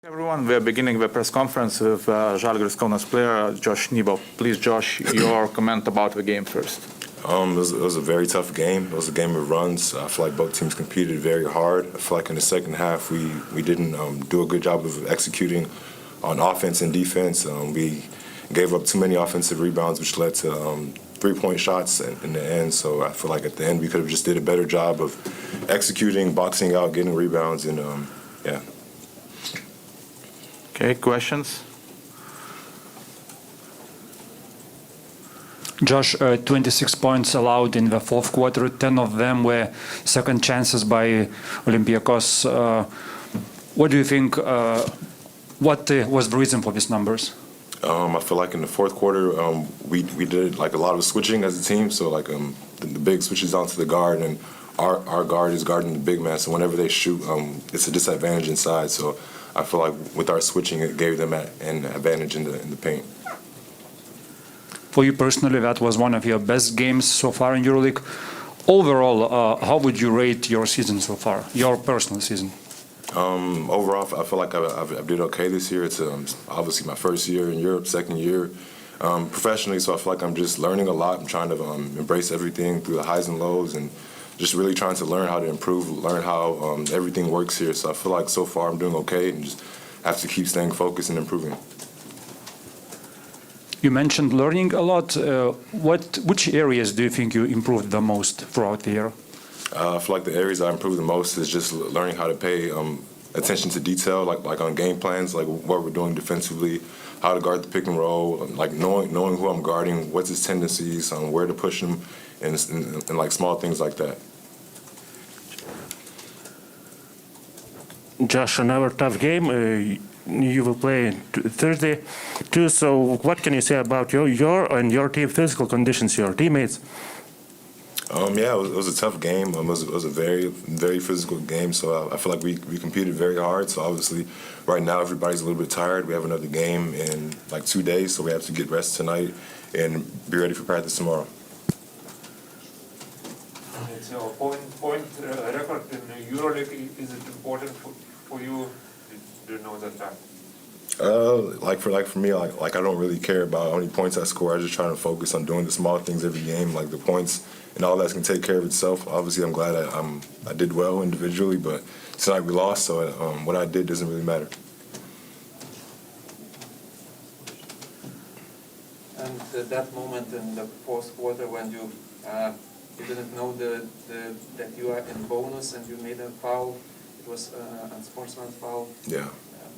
Everyone, we are beginning the press conference with Zalgiris Kaunas player Josh NEBO. Please, Josh, your comment about the game first. It was a very tough game. It was a game of runs. I feel like both teams competed very hard. I feel like in the second half we didn't do a good job of executing on offense and defense. We gave up too many offensive rebounds, which led to three-point shots in the end. So I feel like at the end we could have just did a better job of executing, boxing out, getting rebounds, and yeah. Okay, questions? Josh, 26 points allowed in the fourth quarter. 10 of them were second chances by Olympiacos. What do you think? What was the reason for these numbers? I feel like in the fourth quarter we did like a lot of switching as a team. So like the big switches onto the guard, and our guard is guarding the big man. So whenever they shoot, it's a disadvantage inside. So I feel like with our switching, it gave them an advantage in the paint. For you personally, that was one of your best games so far in EuroLeague. Overall, how would you rate your season so far, your personal season? Overall, I feel like I did okay this year. It's obviously my first year in Europe, second year professionally, so I feel like I'm just learning a lot. I'm trying to embrace everything through the highs and lows, and just really trying to learn how to improve, learn how everything works here. So I feel like so far I'm doing okay, and just have to keep staying focused and improving. You mentioned learning a lot. Which areas do you think you improved the most throughout the year? I feel like the areas I improved the most is just learning how to pay attention to detail, like on game plans, like what we're doing defensively, how to guard the pick and roll, like knowing who I'm guarding, what's his tendencies, where to push him, and like small things like that. Josh, another tough game. You will play Thursday too. So, what can you say about your team physical conditions, your teammates? Yeah, it was a tough game. It was a very physical game. So I feel like we competed very hard. So obviously, right now everybody's a little bit tired. We have another game in like 2 days, so we have to get rest tonight and be ready for practice tomorrow. It's your point record in EuroLeague. Is it important for you? Do you know that? Like for me, like I don't really care about how many points I score. I just try to focus on doing the small things every game, like the points and all that's gonna take care of itself. Obviously, I'm glad I did well individually, but tonight we lost, so what I did doesn't really matter. And that moment in the fourth quarter when you didn't know that you are in bonus and you made a foul, it was a sportsman foul. Yeah.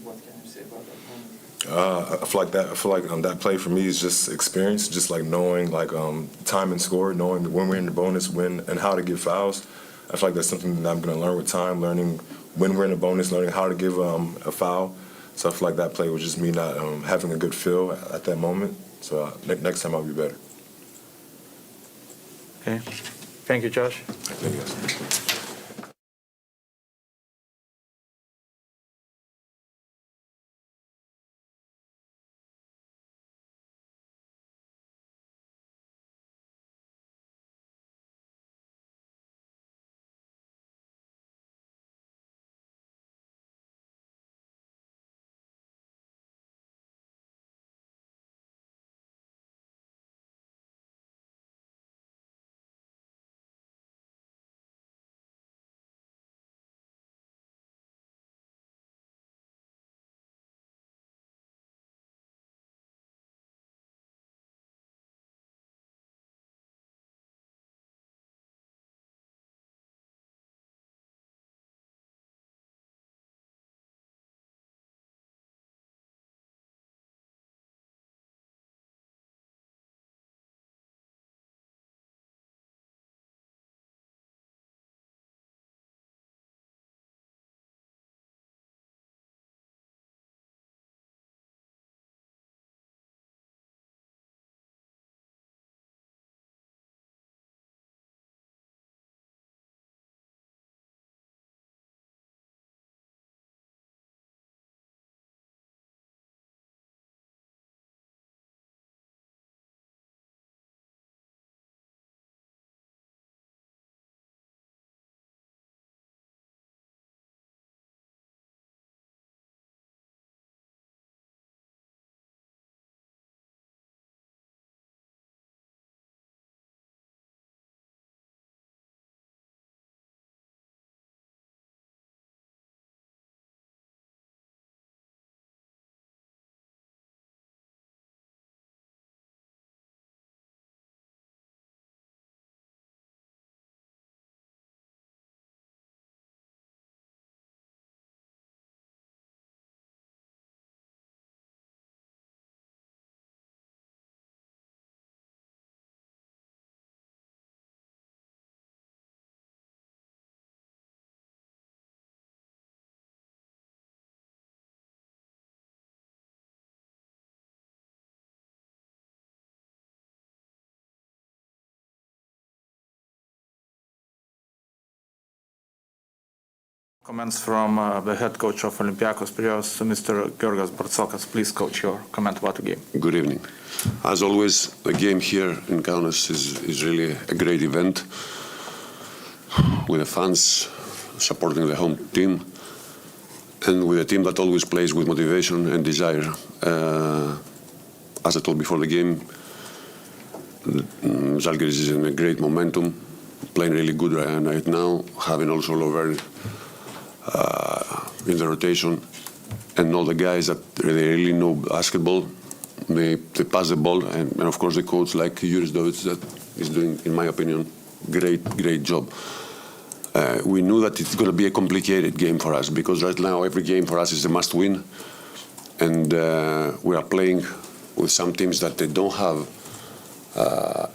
What can you say about that moment? I feel like that play for me is just experience, just like knowing like time and score, knowing when we're in the bonus, when and how to give fouls. I feel like that's something that I'm going to learn with time, learning when we're in the bonus, learning how to give a foul. So I feel like that play was just me not having a good feel at that moment. So next time I'll be better. Okay. Thank you, Josh. Thank you guys. Comments from the head coach of Olympiacos, Piraeus, Mr. GEORGIOS BARTZOKAS. Please, coach, your comment about the game. Good evening. As always, the game here in Kaunas is really a great event with the fans supporting the home team and with a team that always plays with motivation and desire. As I told before the game, Zalgiris is in a great momentum, playing really good right now, having also Lover in the rotation, and all the guys that they really know basketball. They pass the ball, and of course the coach like Jure Zdovc that is doing, in my opinion, great job. We knew that it's going to be a complicated game for us because right now every game for us is a must-win, and we are playing with some teams that they don't have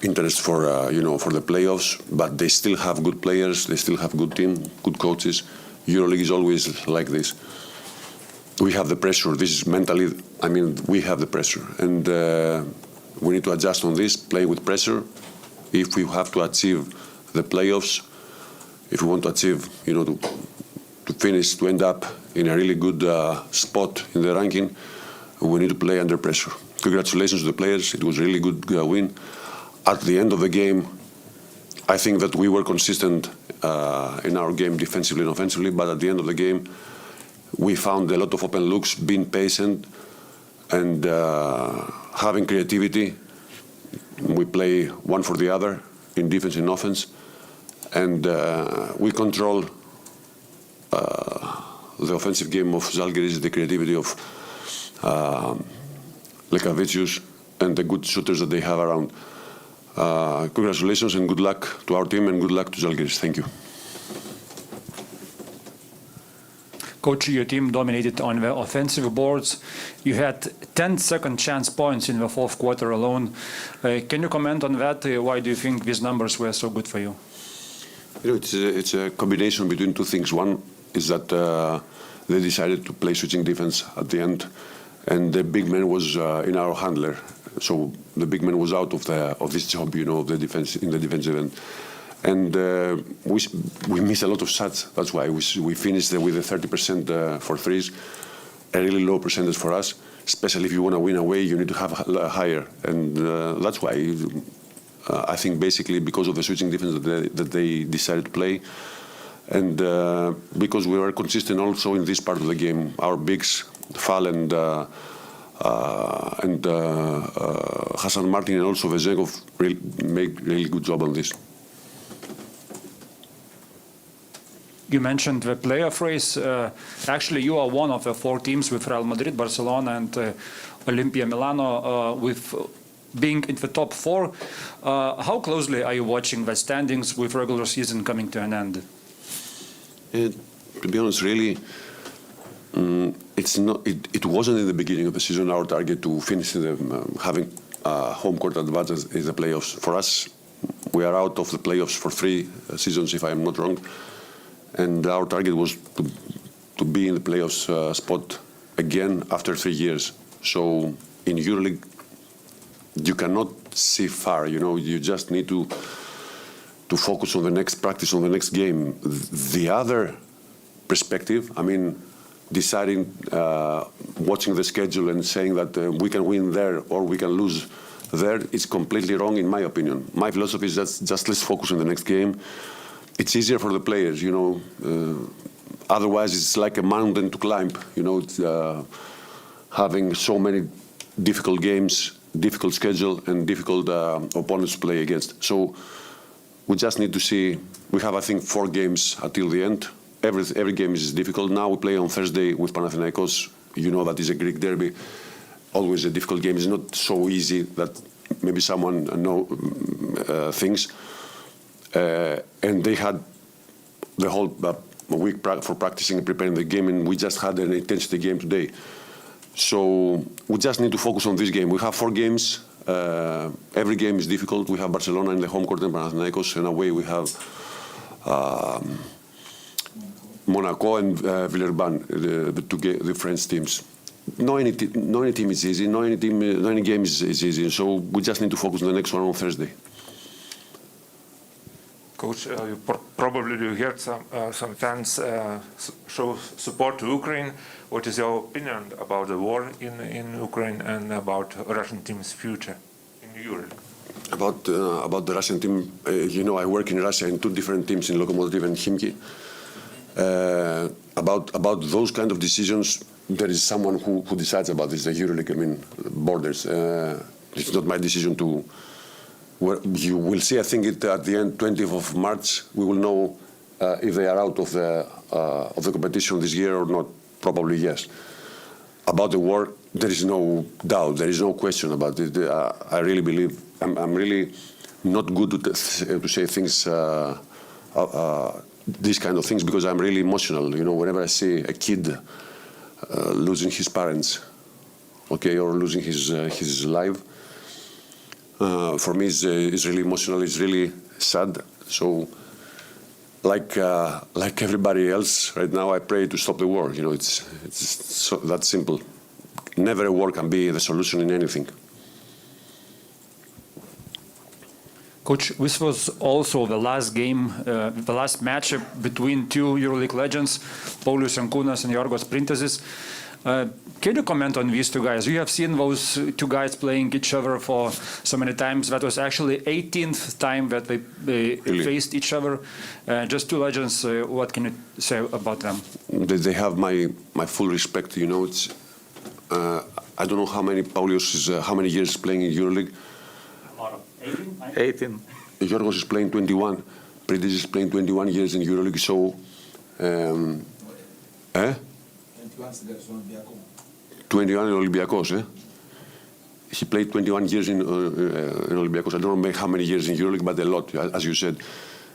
interest for for the playoffs, but they still have good players, they still have good team, good coaches. EuroLeague is always like this. We have the pressure. This is mentally, we have the pressure, and we need to adjust on this, play with pressure. If we have to achieve the playoffs, if we want to achieve, to finish, to end up in a really good spot in the ranking, we need to play under pressure. Congratulations to the players. It was a really good win. At the end of the game, I think that we were consistent in our game defensively and offensively, but at the end of the game, we found a lot of open looks, being patient and having creativity. We play one for the other in defense and offense, and we control the offensive game of Zalgiris, the creativity of Lekavicius, and the good shooters that they have around. Congratulations and good luck to our team and good luck to Zalgiris. Thank you. Coach, your team dominated on the offensive boards. You had 10 second chance points in the fourth quarter alone. Can you comment on that? Why do you think these numbers were so good for you? It's a combination between two things. One is that they decided to play switching defense at the end, and the big man was in our handler. So the big man was out of this job, of the defense in the defensive end. And we missed a lot of shots. That's why we finished with a 30% for threes, a really low percentage for us. Especially if you want to win away, you need to have higher. And that's why I think basically because of the switching defense that they decided to play, and because we were consistent also in this part of the game. Our bigs, Fall and Hassan Martin and also Vezegov make really good job on this. You mentioned the playoff race. Actually, you are one of the four teams with Real Madrid, Barcelona, and Olympia Milano with being in the top four. How closely are you watching the standings with regular season coming to an end? To be honest, really, it wasn't in the beginning of the season our target to finish having home court advantage in the playoffs. For us, we are out of the playoffs for 3 seasons, if I am not wrong. And our target was to be in the playoffs spot again after 3 years. So in EuroLeague, you cannot see far. You just need to focus on the next practice, on the next game. The other perspective, deciding, watching the schedule and saying that we can win there or we can lose there, is completely wrong in my opinion. My philosophy is just let's focus on the next game. It's easier for the players, otherwise it's like a mountain to climb, it's, having so many difficult games, difficult schedule, and difficult opponents to play against. So we just need to see, we have, I think, 4 games until the end. Every game is difficult. Now we play on Thursday with Panathinaikos. That is a Greek derby. Always a difficult game. It's not so easy that maybe someone thinks. And they had the whole week for practicing and preparing the game, and we just had an intensity game today. So we just need to focus on this game. We have 4 games. Every game is difficult. We have Barcelona in the home court and Panathinaikos, and away we have Monaco and Villeurbanne, the French teams. No any team is easy. No any game is easy. So we just need to focus on the next one on Thursday. Coach, you probably heard some fans show support to Ukraine. What is your opinion about the war in Ukraine and about Russian team's future in Europe? About the Russian team, I work in Russia in two different teams, in Lokomotiv and Khimki. About those kind of decisions, there is someone who decides about this, the EuroLeague, borders. It's not my decision to. You will see, I think, at the end, 20th of March, we will know if they are out of the competition this year or not. Probably yes. About the war, there is no doubt, there is no question about it. I really believe, I'm really not good to say things, these kind of things, because I'm really emotional. Whenever I see a kid losing his parents, or losing his life, for me it's really emotional. It's really sad. So, like everybody else right now, I pray to stop the war. It's so that simple. Never a war can be the solution in anything. Coach, this was also the last game, the last match between two EuroLeague legends, Paulius Jankūnas and Jorgos Printezis. Can you comment on these two guys? You have seen those two guys playing each other for so many times. That was actually 18th time that they Really? faced each other. Just two legends. What can you say about them? They have my full respect. It's I don't know how many Paulius is how many years playing in EuroLeague. 18. Jorgos is playing 21. Printezis is playing 21 years in EuroLeague. So, 21 in Olympiacos, He played 21 years in Olympiacos. I don't know how many years in EuroLeague, but a lot, as you said.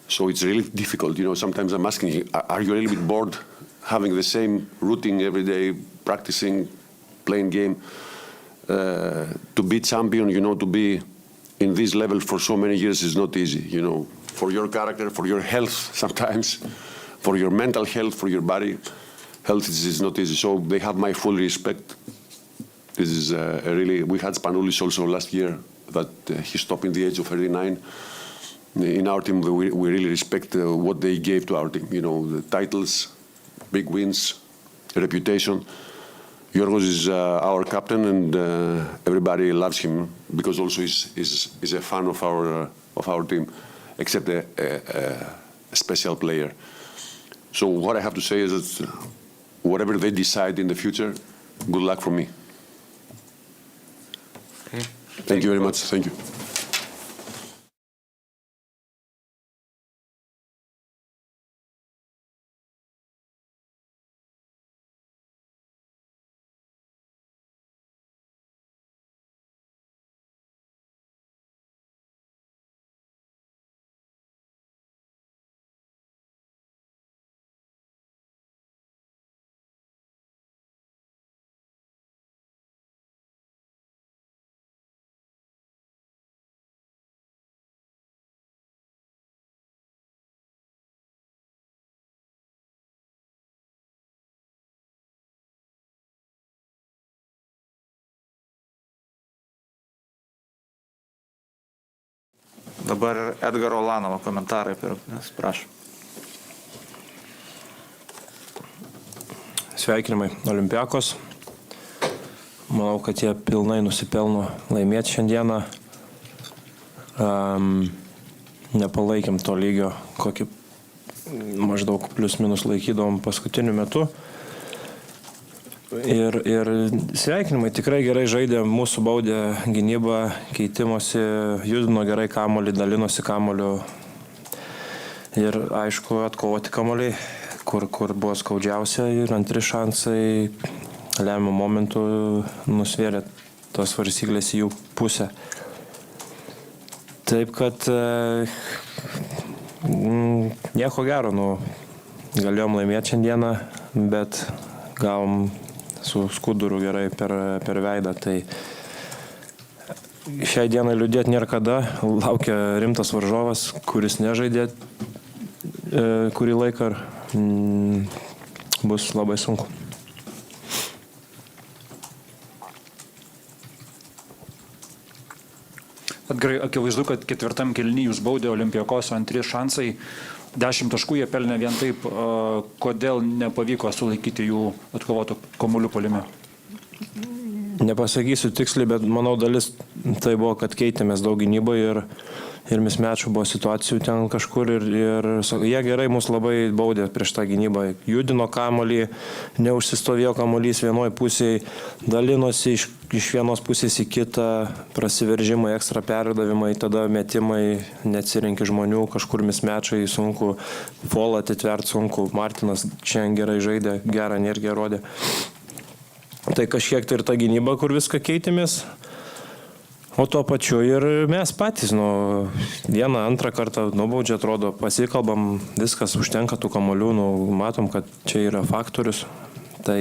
So it's really difficult. Sometimes I'm asking him, are you a little bit bored having the same routine every day, practicing, playing game? To be champion, to be in this level for so many years is not easy, for your character, for your health sometimes, for your mental health, for your body. Health is not easy, so they have my full respect. This is we had Spanoulis also last year that he stopped in the age of 39. In our team, we really respect what they gave to our team. The titles, big wins, reputation. Jorgos is our captain, and everybody loves him because also he's a fan of our team, except a special player. So what I have to say is that whatever they decide in the future, good luck from me. Thank you very much. Thank you. Dabar Edgaro Ulanovo komentarai, prašau. Sveikinimai Olympiacos. Manau, kad jie pilnai nusipelno laimėti šiandieną. Nepalaikėm to lygio, kokį maždaug plius minus laikydom paskutiniu metu. Ir sveikinimai, tikrai gerai žaidė, mūsų baudė gynybą, keitimosi, judino gerai kamuolį, dalinosi kamuoliu. Ir aišku, atkovoti kamuoliai, kur buvo skaudžiausia, ir antri šansai lemiamų momentų nusvėrė tos varsyklės į jų pusę. Taip kad nieko gero, galėjom laimėti šiandieną, bet gavom su skuduru gerai per veidą. Tai šiai dienai liūdėti nėra kada, laukia rimtas varžovas, kuris nežaidė kurį laiką, bus labai sunku. Gerai, akivaizdu, kad ketvirtam kėliny jūs baudė Olympiacos, antri šansai, 10 taškų jie pelnė vien taip. Kodėl nepavyko sulaikyti jų atkovotų kamuolių puolime? Nepasakysiu tiksliai, bet manau dalis tai buvo, kad keitėmės daug gynybai ir mismečų buvo situacijų ten kažkur ir jie gerai mus labai baudė prieš tą gynybą. Judino kamuolį, neužsistovėjo kamuolys vienoje pusėje, dalinosi iš vienos pusės į kitą, prasiveržimai, ekstra perdavimai, tada metimai, neatsirenki žmonių, kažkur mismečai, sunku, folą atitvert sunku. Martinas šiandien gerai žaidė, gerą energiją rodė. Tai kažkiek tai ir ta gynyba, kur viską keitėmės. O tuo pačiu ir mes patys, vieną, antrą kartą nubaudžia, atrodo, pasikalbam, viskas užtenka tų kamuolių, matom, kad čia yra faktorius. Tai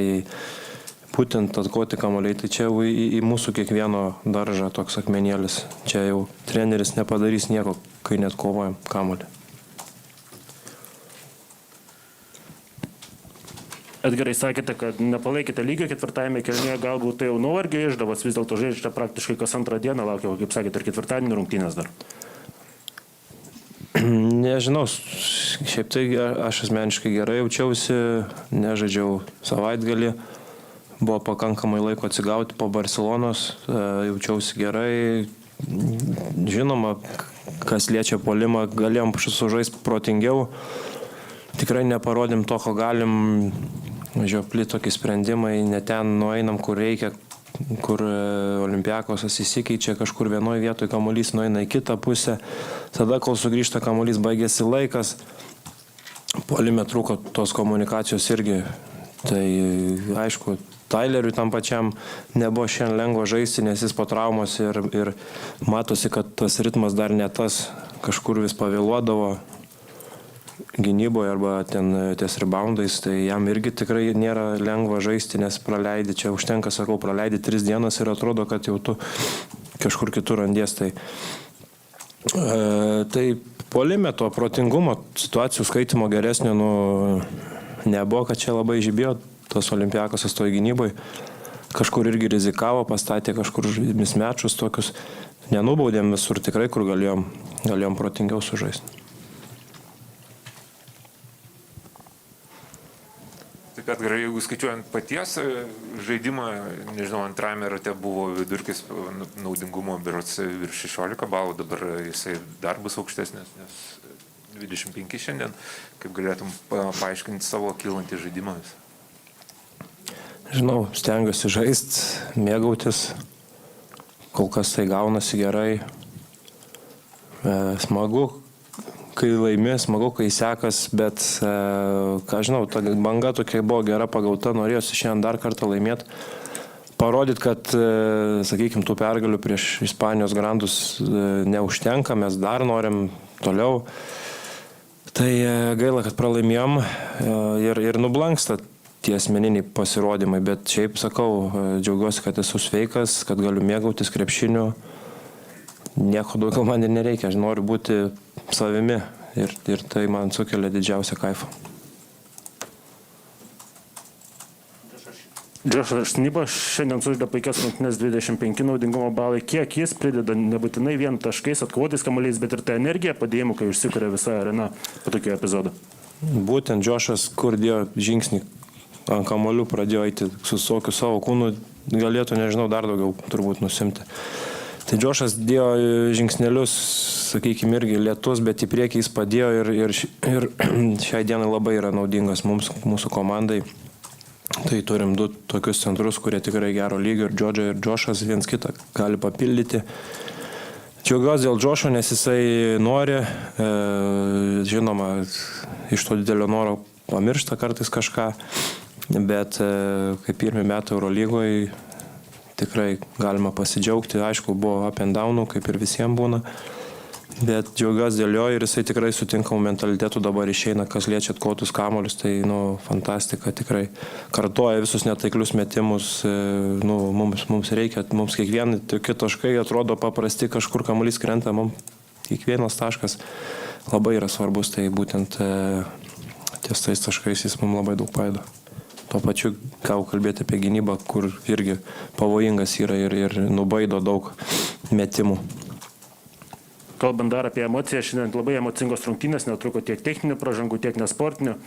būtent atkoti kamuoliai, tai čia jau į mūsų kiekvieno daržą toks akmenėlis. Čia jau treneris nepadarys nieko, kai net kovojam kamuolį. Edgarai, sakėte, kad nepalaikėte lygio ketvirtajame kėlinyje, galbūt tai jau nuovargio išdavas, vis dėlto žaidžiate praktiškai kas antrą dieną, laukia, kaip sakėte, ir ketvirtadienį rungtynės dar. Nežinau, šiaip tai aš asmeniškai gerai jaučiausi, nežaidžiau savaitgalį, buvo pakankamai laiko atsigauti po Barcelonos, jaučiausi gerai, žinoma, kas liečia puolimą, galėjom sužaisti protingiau, tikrai neparodėm to, ko galim, žiopli tokie sprendimai, ne ten nueinam, kur reikia, kur Olympiakosas įsikeičia, kažkur vienoje vietoje kamuolys nueina į kitą pusę, tada, kol sugrįžta kamuolys, baigėsi laikas, puolime trūko tos komunikacijos irgi, tai aišku, Taileriui tam pačiam nebuvo šiandien lengva žaisti, nes jis po traumos ir matosi, kad tas ritmas dar ne tas, kažkur vis pavėluodavo gynyboje arba ten ties reboundais, tai jam irgi tikrai nėra lengva žaisti, nes praleidi, čia užtenka, sakau, praleidi 3 dienas ir atrodo, kad jau tu kažkur kitur randies. Tai puolime to protingumo, situacijų skaitimo geresnio nebuvo, kad čia labai žibėjo tas Olympiakosas toj gynybai. Kažkur irgi rizikavo, pastatė kažkur mismečus tokius. Nenubaudėm visur tikrai, kur galėjom protingiau sužaisti. Taip pat gerai, jeigu skaičiuojant paties žaidimą, nežinau, antrame rate buvo vidurkis naudingumo berods virš 16 balų, dabar jisai dar bus aukštesnis, nes 25 šiandien. Kaip galėtum paaiškinti savo kylantį žaidimą visą? Žinau, stengiuosi žaisti, mėgautis, kol kas tai gaunasi gerai, smagu, kai laimi, smagu, kai sekas, bet, ką žinau, ta banga tokia buvo gera pagauta, norėjusi šiandien dar kartą laimėti, parodyti, kad, sakykime, tų pergalių prieš Ispanijos grandus neužtenka, mes dar norim toliau. Tai gaila, kad pralaimėjom ir nublanksta tie asmeniniai pasirodymai, bet šiaip sakau, džiaugiuosi, kad esu sveikas, kad galiu mėgautis krepšiniu. Nieko daugiau man ir nereikia, aš noriu būti savimi ir tai man sukelia didžiausią kaifą. Džošas Nibas šiandien sužaidė puikias rungtynes 25 naudingumo balai. Kiek jis prideda nebūtinai vien taškais, atkovotais kamuoliais, bet ir tą energiją padėjimų, kai užsikuria visa arena po tokio epizodo? Būtent Džošas, kur dėjo žingsnį ant kamuolių, pradėjo eiti su tokiu savo kūnu, galėtų, nežinau, dar daugiau turbūt nusimti. Tai Džošas dėjo žingsnelius, sakykime, irgi lėtus, bet į priekį jis padėjo ir šiai dienai labai yra naudingas mūsų komandai. Tai turim 2 tokius centrus, kurie tikrai gero lygio, ir Džodžia, ir Džošas viens kitą gali papildyti. Džiaugiuosi dėl Džošo, nes jisai nori, žinoma, iš to didelio noro pamiršta kartais kažką, bet kaip pirmi metai EuroLeagoje tikrai galima pasidžiaugti. Aišku, buvo up and downų, kaip ir visiems būna, bet džiaugiuosi dėl jo ir jisai tikrai sutinkamų mentalitetų dabar išeina, kas liečia atkovotus kamuolius, tai fantastika, tikrai kartoja visus netaiklius metimus, mums reikia, mums kiekvieni tokie taškai atrodo paprasti, kažkur kamuolys krenta, mums kiekvienas taškas labai yra svarbus, tai būtent ties tais taškais jis mums labai daug padeda. Tuo pačiu, ką kalbėti apie gynybą, kur irgi pavojingas yra ir nubaido daug metimų. kalbant dar apie emocijas, šiandien labai emocingos rungtynės, netruko tiek techninių pražangų, tiek nesportinių.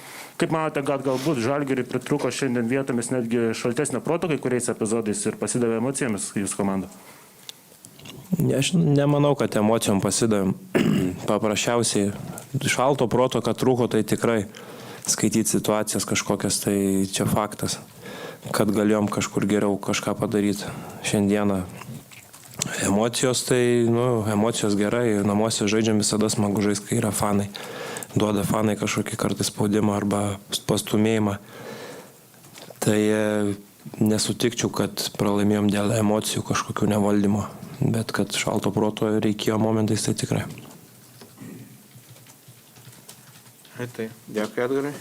Kaip manote, galbūt Žalgiriui pritruko šiandien vietomis netgi šaltesnio proto kai kuriais epizodais ir pasidavė emocijomis jūsų komanda? Aš nemanau, kad emocijom pasidavėm. Paprasčiausiai šalto proto, kad trūko, tai tikrai skaityti situacijas kažkokias, tai čia faktas, kad galėjom kažkur geriau kažką padaryti. Šiandieną emocijos, tai, emocijos gerai, namuose žaidžiam visada smagu žaisti, kai yra fanai. Duoda fanai kažkokį kartais spaudimą arba pastumėjimą. Tai nesutikčiau, kad pralaimėjom dėl emocijų kažkokių nevaldymo, bet kad šalto proto reikėjo momentais, tai tikrai. Tai dėkui, Edgarai.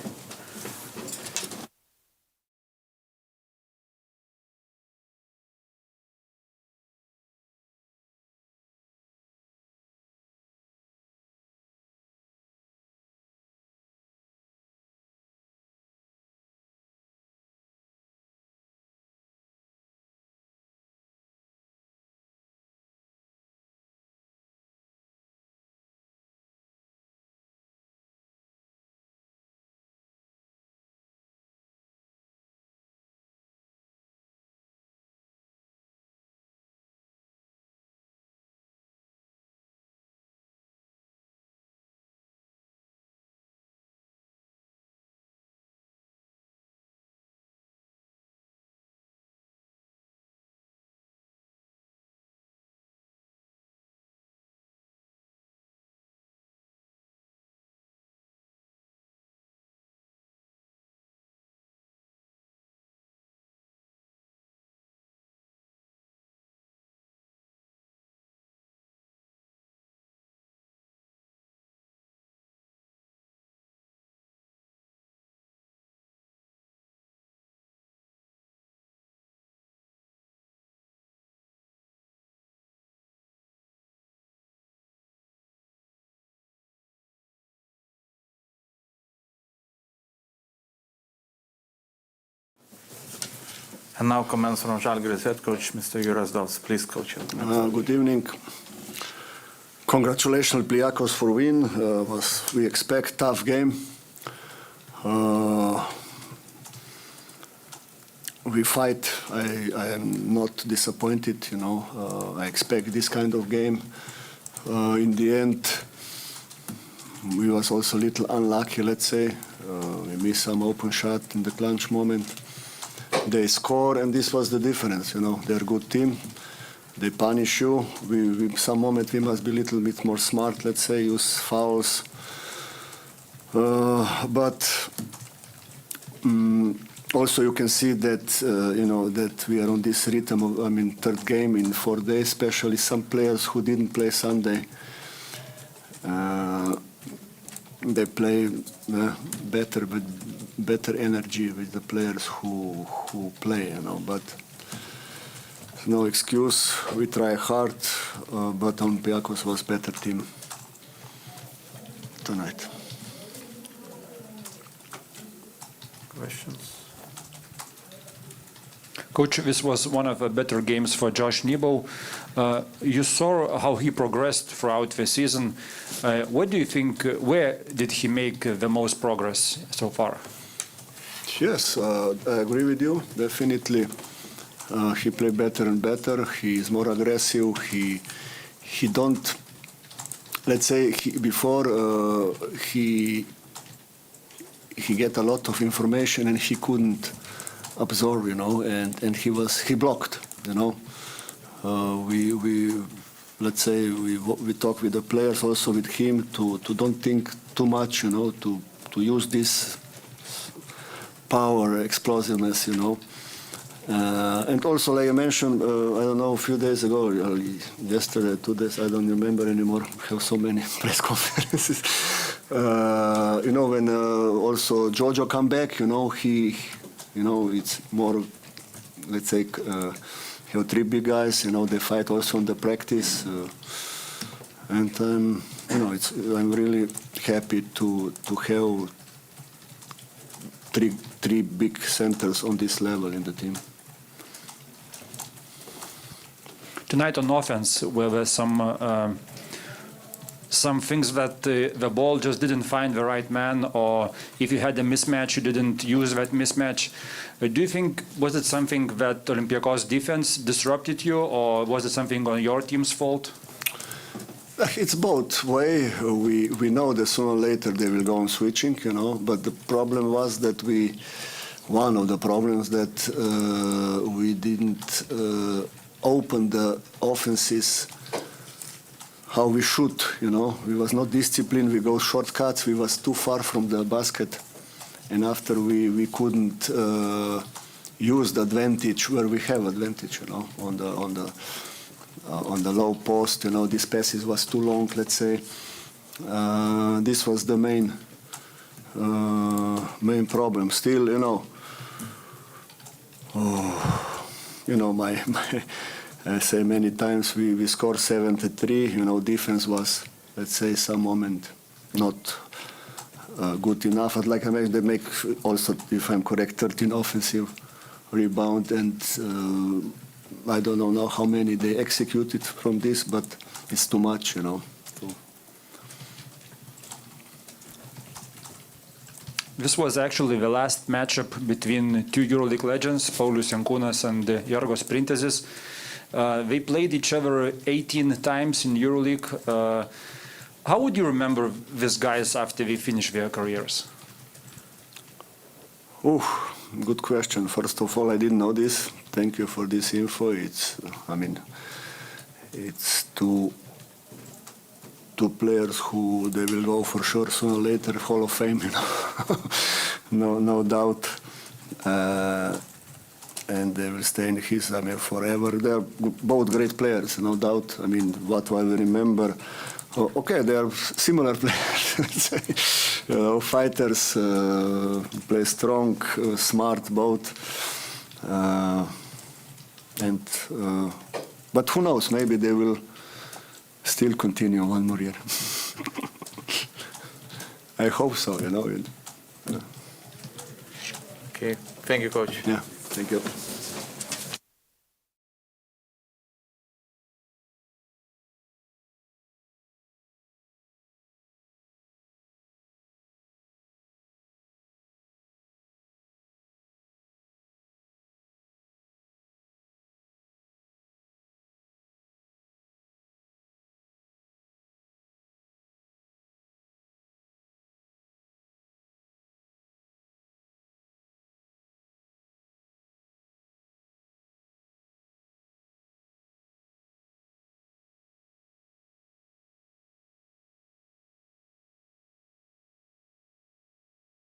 And now comments from Žalgiris head coach, Mr. Jure Zdovc. Please, coach. Good evening. Congratulations, Olympiacos, for win. We expect tough game. We fight. I am not disappointed. I expect this kind of game. In the end, we was also a little unlucky. Let's say we missed some open shot in the clutch moment. They score, and this was the difference. They're a good team. They punish you. Some moment we must be a little bit more smart. Let's say use fouls. But also you can see that that we are on this rhythm of third game in 4 days. Especially some players who didn't play Sunday. They play better with better energy with the players who play, but no excuse. We try hard, but Olympiacos was better team tonight. Questions? Coach, this was one of the better games for Josh NEBO. You saw how he progressed throughout the season. What do you think, where did he make the most progress so far? Yes, I agree with you. Definitely, he played better and better. He is more aggressive. He don't. Let's say before he get a lot of information and he couldn't absorb, and he blocked, Let's say we talk with the players, also with him, to don't think too much, to use this power, explosiveness, and also, like I mentioned, I don't know, a few days ago, yesterday, 2 days, I don't remember anymore. We have so many press conferences. When also Giorgio come back, it's more, let's say, you have 3 big guys, they fight also in the practice, and I'm really happy to have three big centers on this level in the team. Tonight on offense, were there some some things that the ball just didn't find the right man, or if you had a mismatch, you didn't use that mismatch. Do you think, was it something that Olympiacos defense disrupted you, or was it something on your team's fault? It's both way. We know that sooner or later they will go on switching, you know. But the problem was that one of the problems that we didn't open the offenses how we should, you know. We was not disciplined. We go shortcuts. We was too far from the basket, and after we couldn't use the advantage where we have advantage, you know, on the low post, you know, this passes was too long, let's say. This was the main problem. Still, you know, I say many times we scored 7-3. You know, defense was, let's say, some moment not good enough. But like I mentioned, they make also, if I'm correct, 13 offensive rebound, and I don't know now how many they executed from this, but it's too much, you know. This was actually the last matchup between two EuroLeague legends, Paulius Jankūnas and Jorgos Printezis. They played each other 18 times in EuroLeague. How would you remember these guys after they finish their careers? Good question. First of all, I didn't know this. Thank you for this info. It's two players who they will go for sure sooner or later Hall of Fame, you know, no doubt, and they will stay in history, forever. They are both great players, no doubt. I mean, what I will remember. Okay, they are similar players, you know, fighters, play strong, smart, both, but who knows? Maybe they will still continue one more year. I hope so, you know. Okay, thank you, Coach. Yeah, thank you.